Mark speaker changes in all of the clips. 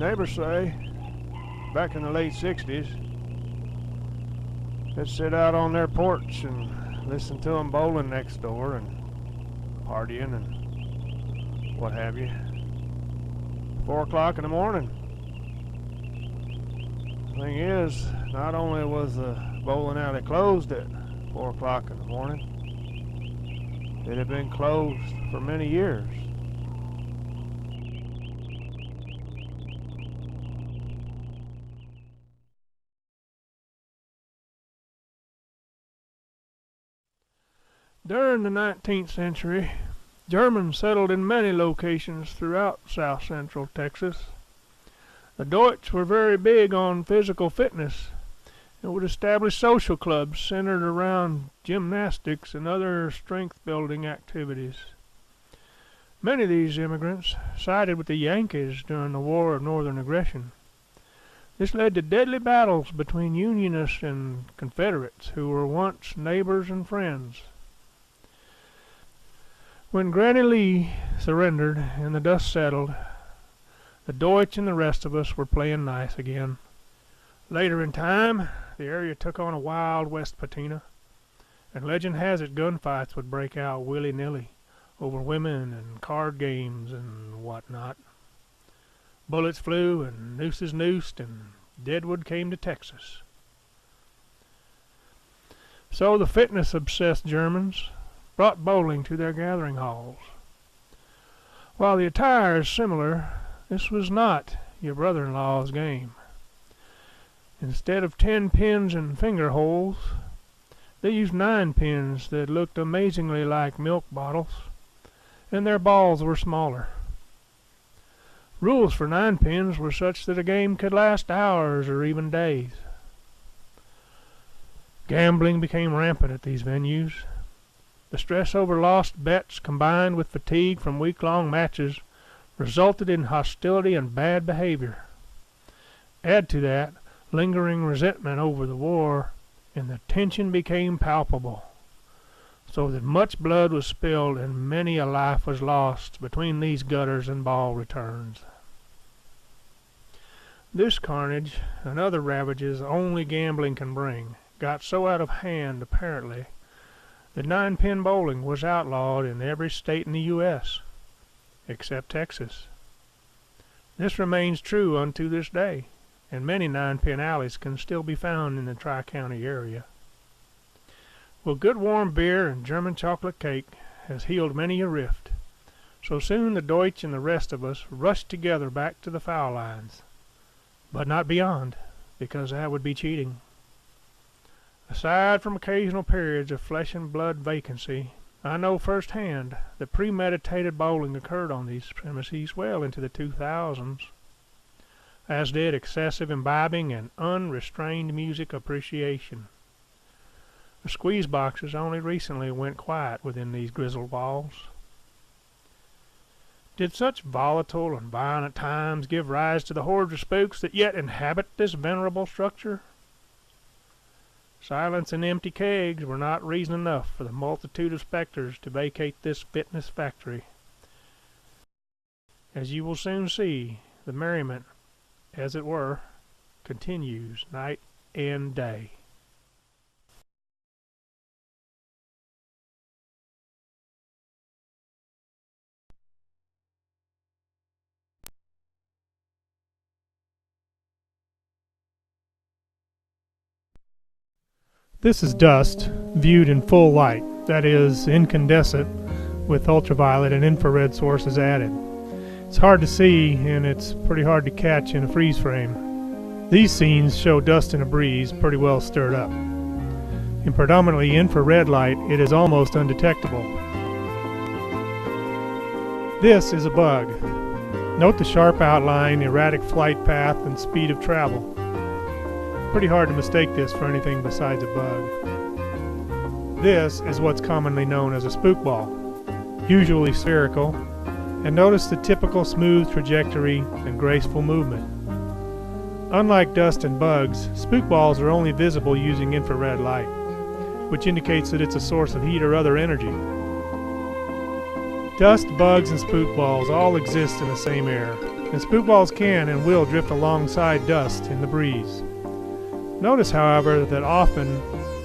Speaker 1: Neighbors say, back in the late 60s, they'd sit out on their porch and listen to them bowling next door and partying and what have you. 4 o'clock in the morning. The thing is, not only was the bowling alley closed at 4 o'clock in the morning, it had been closed for many years. During the 19th century, Germans settled in many locations throughout south central Texas. The Deutsch were very big on physical fitness and would establish social clubs centered around gymnastics and other strength-building activities. Many of these immigrants sided with the Yankees during the War of Northern Aggression. This led to deadly battles between Unionists and Confederates who were once neighbors and friends. When Granny Lee surrendered and the dust settled, the Deutsch and the rest of us were playing nice again. Later in time, the area took on a wild west patina, and legend has it gunfights would break out willy-nilly over women and card games and whatnot. Bullets flew and nooses noosed, and Deadwood came to Texas. So the fitness-obsessed Germans brought bowling to their gathering halls. While the attire is similar, this was not your brother-in-law's game. Instead of 10 pins and finger holes, they used 9 pins that looked amazingly like milk bottles, and their balls were smaller. Rules for 9 pins were such that a game could last hours or even days. Gambling became rampant at these venues. The stress over lost bets combined with fatigue from week-long matches resulted in hostility and bad behavior. Add to that lingering resentment over the war, and the tension became palpable, so that much blood was spilled and many a life was lost between these gutters and ball returns. This carnage and other ravages only gambling can bring got so out of hand, apparently, that 9-pin bowling was outlawed in every state in the U.S., except Texas. This remains true unto this day, and many 9-pin alleys can still be found in the Tri-County area. Well, good warm beer and German chocolate cake has healed many a rift, so soon the Deutsch and the rest of us rushed together back to the foul lines, but not beyond, because that would be cheating. Aside from occasional periods of flesh and blood vacancy, I know firsthand that premeditated bowling occurred on these premises well into the 2000s, as did excessive imbibing and unrestrained music appreciation. The squeeze boxes only recently went quiet within these grizzled walls. Did such volatile and violent times give rise to the hordes of spooks that yet inhabit this venerable structure? Silence and empty kegs were not reason enough for the multitude of specters to vacate this fitness factory. As you will soon see, the merriment, as it were, continues night and day. This is dust viewed in full light, that is, incandescent, with ultraviolet and infrared sources added. It's hard to see, and it's pretty hard to catch in a freeze frame. These scenes show dust in a breeze pretty well stirred up. In predominantly infrared light, it is almost undetectable. This is a bug. Note the sharp outline, erratic flight path, and speed of travel. Pretty hard to mistake this for anything besides a bug. This is what's commonly known as a spook ball, usually spherical, and notice the typical smooth trajectory and graceful movement. Unlike dust and bugs, spook balls are only visible using infrared light, which indicates that it's a source of heat or other energy. Dust, bugs, and spook balls all exist in the same air, and spook balls can and will drift alongside dust in the breeze. Notice, however, that often,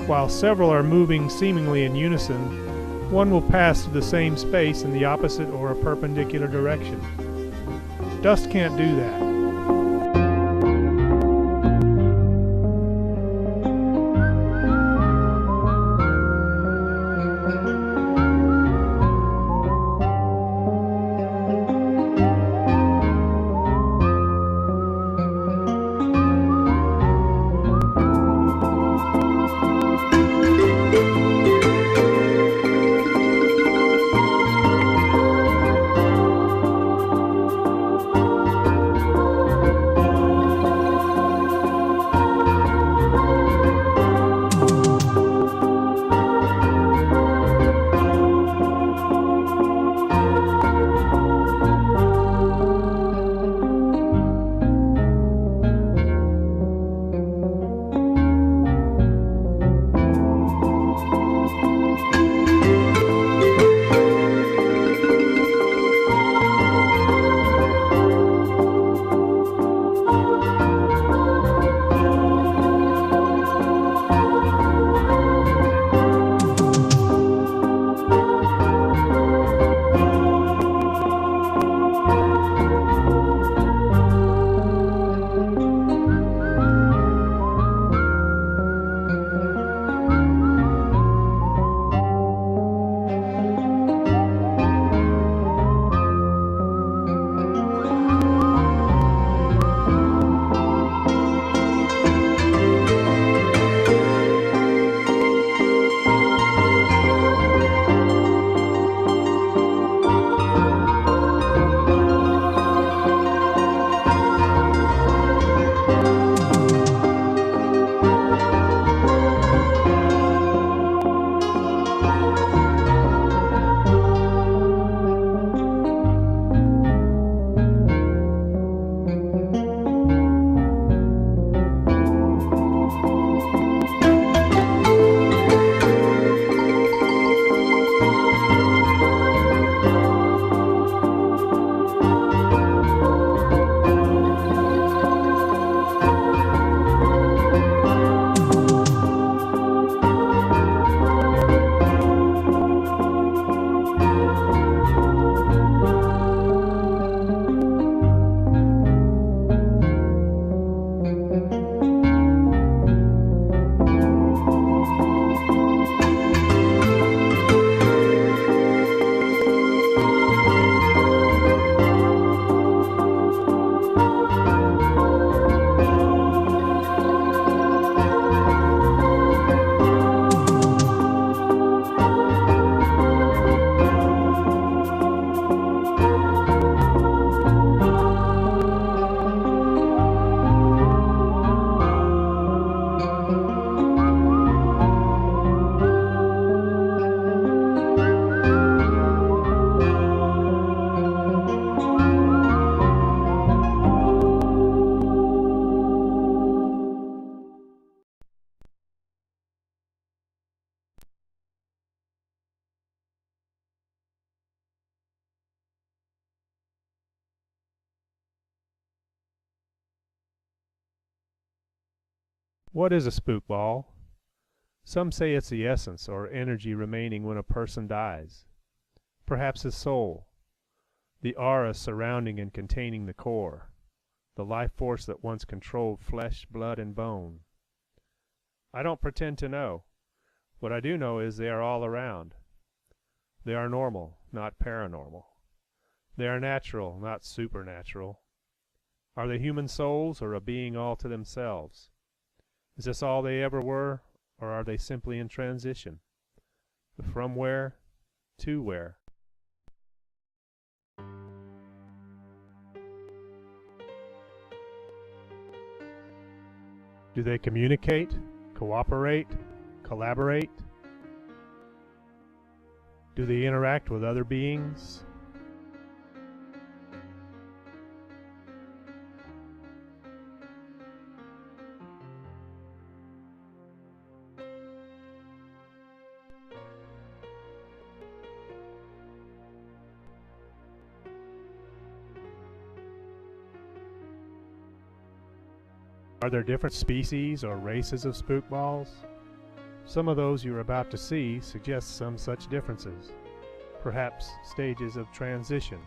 Speaker 1: while several are moving seemingly in unison, one will pass through the same space in the opposite or a perpendicular direction. Dust can't do that. What is a spook ball? Some say it's the essence or energy remaining when a person dies. Perhaps his soul, the aura surrounding and containing the core, the life force that once controlled flesh, blood, and bone. I don't pretend to know. What I do know is they are all around. They are normal, not paranormal. They are natural, not supernatural. Are they human souls or a being all to themselves? Is this all they ever were, or are they simply in transition? From where to where? Do they communicate, cooperate, collaborate? Do they interact with other beings? Are there different species or races of spook balls? Some of those you're about to see suggest some such differences, perhaps stages of transition.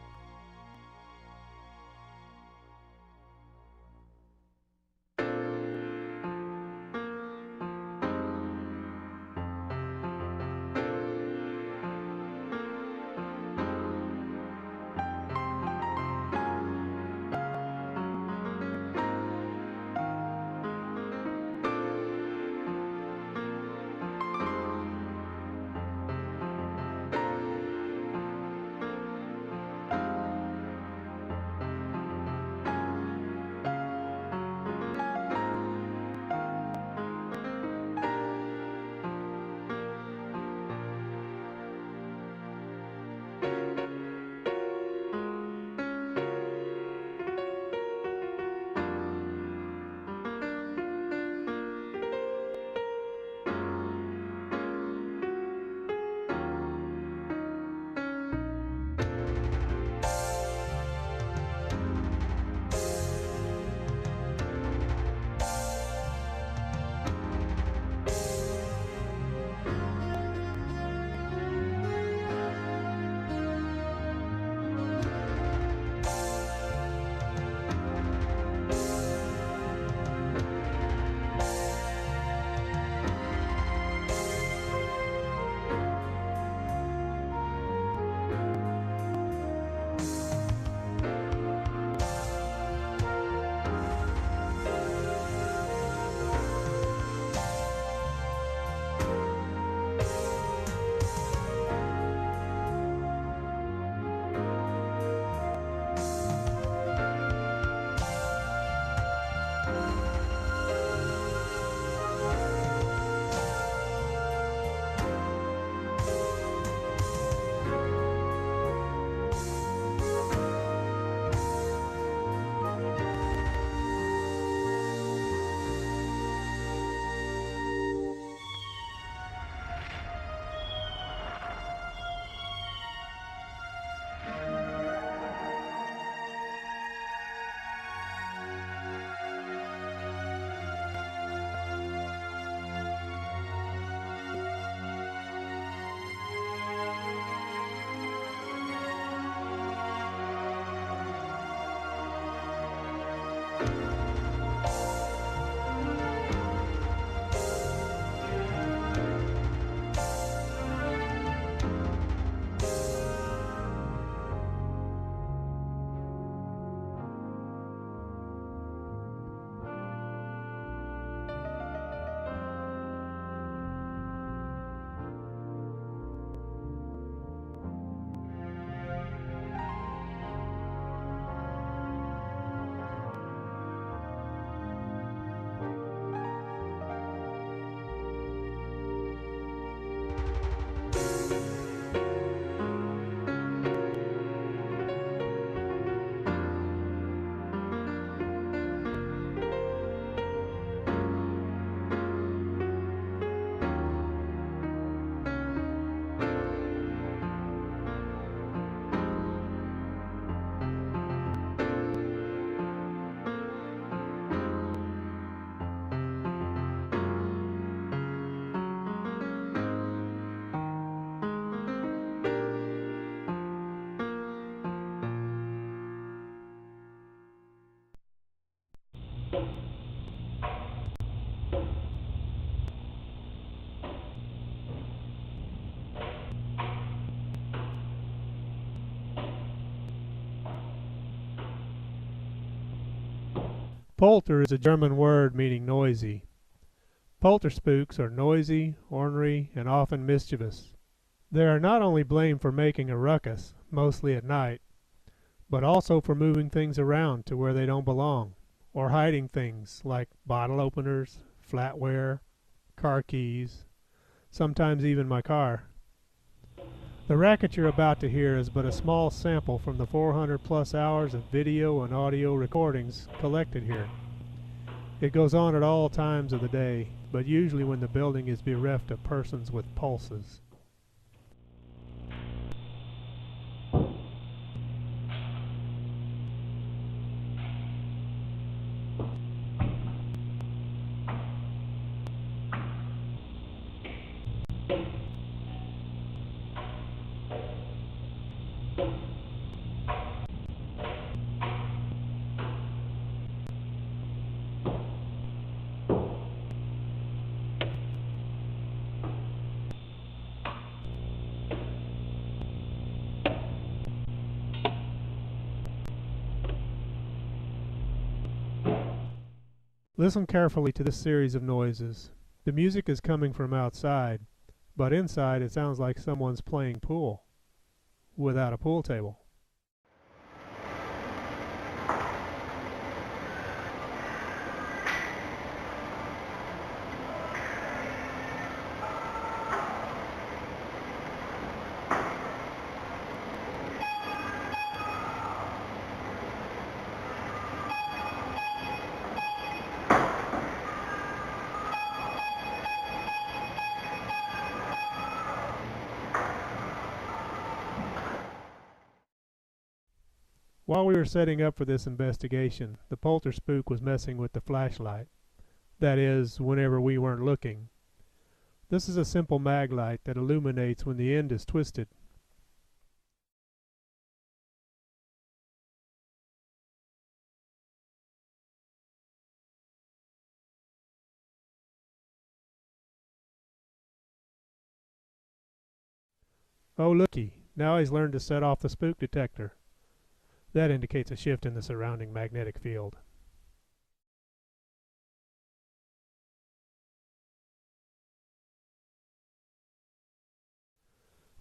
Speaker 2: Polter is a German word meaning noisy. Polterspooks are noisy, ornery, and often mischievous. They are not only blamed for making a ruckus, mostly at night, but also for moving things around to where they don't belong, or hiding things like bottle openers, flatware, car keys, sometimes even my car. The racket you're about to hear is but a small sample from the 400 plus hours of video and audio recordings collected here. It goes on at all times of the day, but usually when the building is bereft of persons with pulses. Listen carefully to this series of noises. The music is coming from outside, but inside it sounds like someone's playing pool, without a pool table. While we were setting up for this investigation, the polter spook was messing with the flashlight. That is, whenever we weren't looking. This is a simple mag light that illuminates when the end is twisted. Oh looky, now he's learned to set off the spook detector. That indicates a shift in the surrounding magnetic field.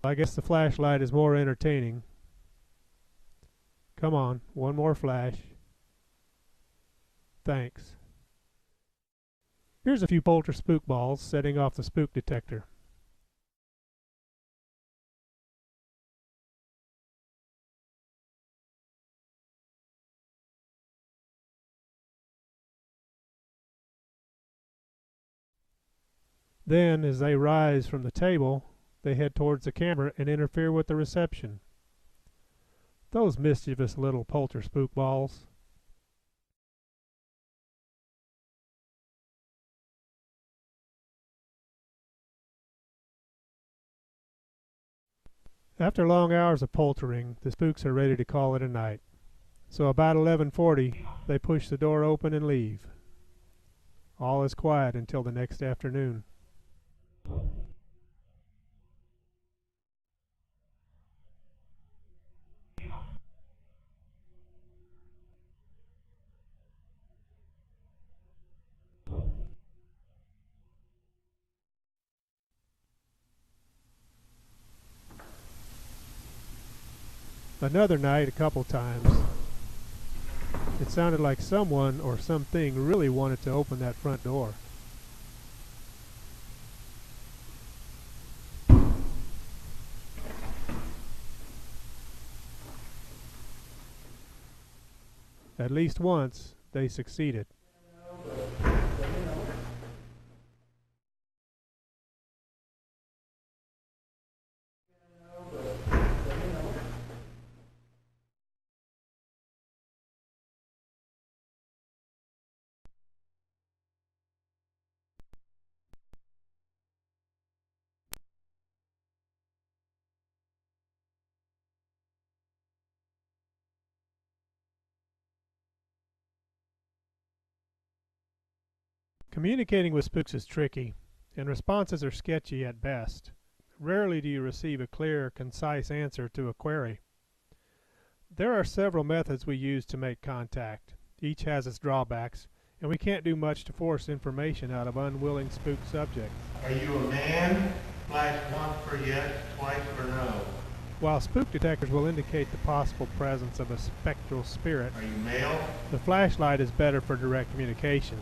Speaker 2: I guess the flashlight is more entertaining. Come on, one more flash. Thanks. Here's a few polter spook balls setting off the spook detector. Then, as they rise from the table, they head towards the camera and interfere with the reception. Those mischievous little polter spook balls. After long hours of poltering, the spooks are ready to call it a night. So about 11:40, they push the door open and leave. All is quiet until the next afternoon. Another night, a couple times, it sounded like someone or something really wanted to open that front door. At least once, they succeeded. Communicating with spooks is tricky, and responses are sketchy at best. Rarely do you receive a clear, concise answer to a query. There are several methods we use to make contact. Each has its drawbacks, and we can't do much to force information out of unwilling spook subjects.
Speaker 3: Are you a man? Flash once for yes, twice for no.
Speaker 2: While spook detectors will indicate the possible presence of a spectral spirit,
Speaker 3: Are you male?
Speaker 2: the flashlight is better for direct communication.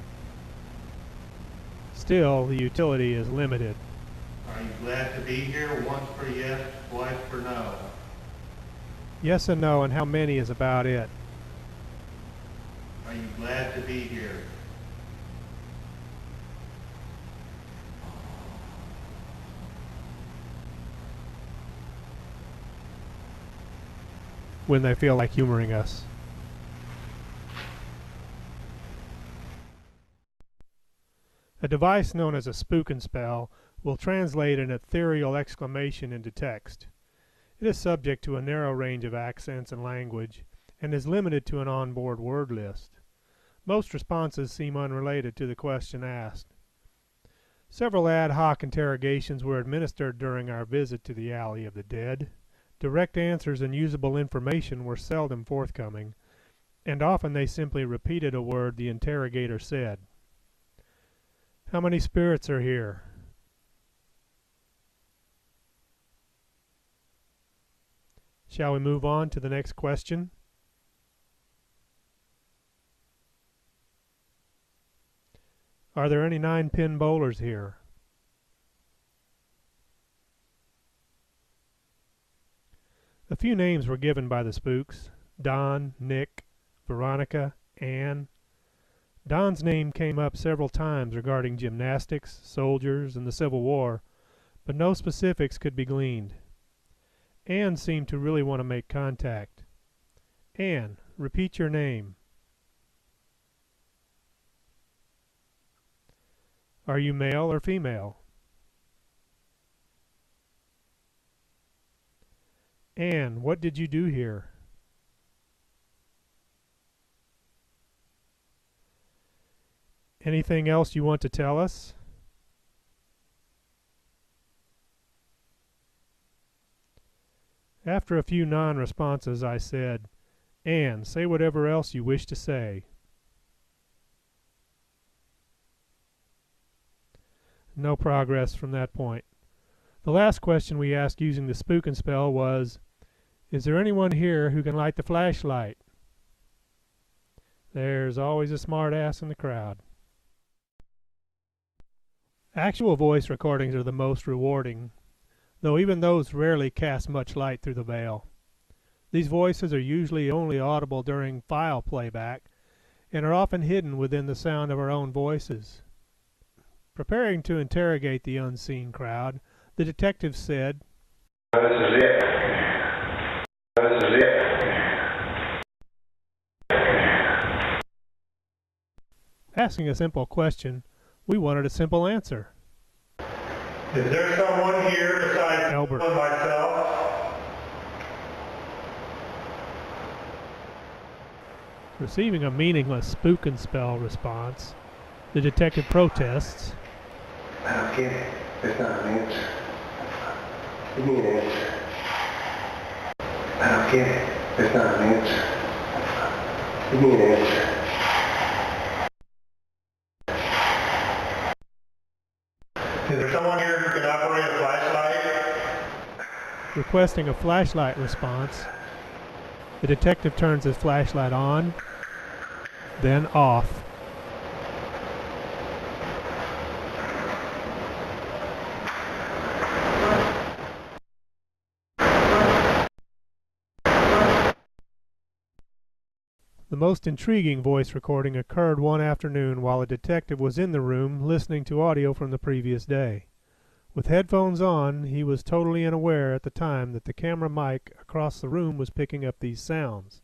Speaker 2: Still, the utility is limited.
Speaker 3: Are you glad to be here? Once for yes, twice for no.
Speaker 2: Yes and no, and how many is about it.
Speaker 3: Are you glad to be here?
Speaker 2: When they feel like humoring us. A device known as a spook and spell will translate an ethereal exclamation into text. It is subject to a narrow range of accents and language, and is limited to an onboard word list. Most responses seem unrelated to the question asked. Several ad hoc interrogations were administered during our visit to the Alley of the Dead. Direct answers and usable information were seldom forthcoming, and often they simply repeated a word the interrogator said. How many spirits are here? Shall we move on to the next question? Are there any 9-pin bowlers here? A few names were given by the spooks: Don, Nick, Veronica, Ann. Don's name came up several times regarding gymnastics, soldiers, and the Civil War, but no specifics could be gleaned. Ann seemed to really want to make contact. Ann, repeat your name. Are you male or female? Ann, what did you do here? Anything else you want to tell us? After a few non-responses, I said, Ann, say whatever else you wish to say. No progress from that point. The last question we asked using the spook and spell was, is there anyone here who can light the flashlight? There's always a smart ass in the crowd. Actual voice recordings are the most rewarding, though even those rarely cast much light through the veil. These voices are usually only audible during file playback, and are often hidden within the sound of our own voices. Preparing to interrogate the unseen crowd, the detective said,
Speaker 4: This is it. This is it.
Speaker 2: Asking a simple question, we wanted a simple answer.
Speaker 3: Is there someone here besides
Speaker 2: Albert.
Speaker 3: myself?
Speaker 2: Receiving a meaningless spook and spell response, the detective protests.
Speaker 4: I don't get it. It's not an answer. Give me an answer. I don't get it. It's not an answer. Give me an answer.
Speaker 3: Is there someone here who can operate a flashlight?
Speaker 2: Requesting a flashlight response, the detective turns his flashlight on, then off. The most intriguing voice recording occurred one afternoon while a detective was in the room listening to audio from the previous day. With headphones on, he was totally unaware at the time that the camera mic across the room was picking up these sounds.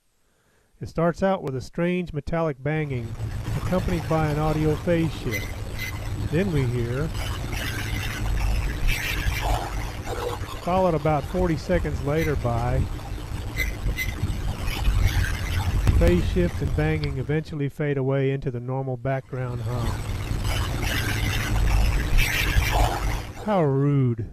Speaker 2: It starts out with a strange metallic banging, accompanied by an audio phase shift. Then we hear, followed about 40 seconds later by, phase shift and banging eventually fade away into the normal background hum. How rude.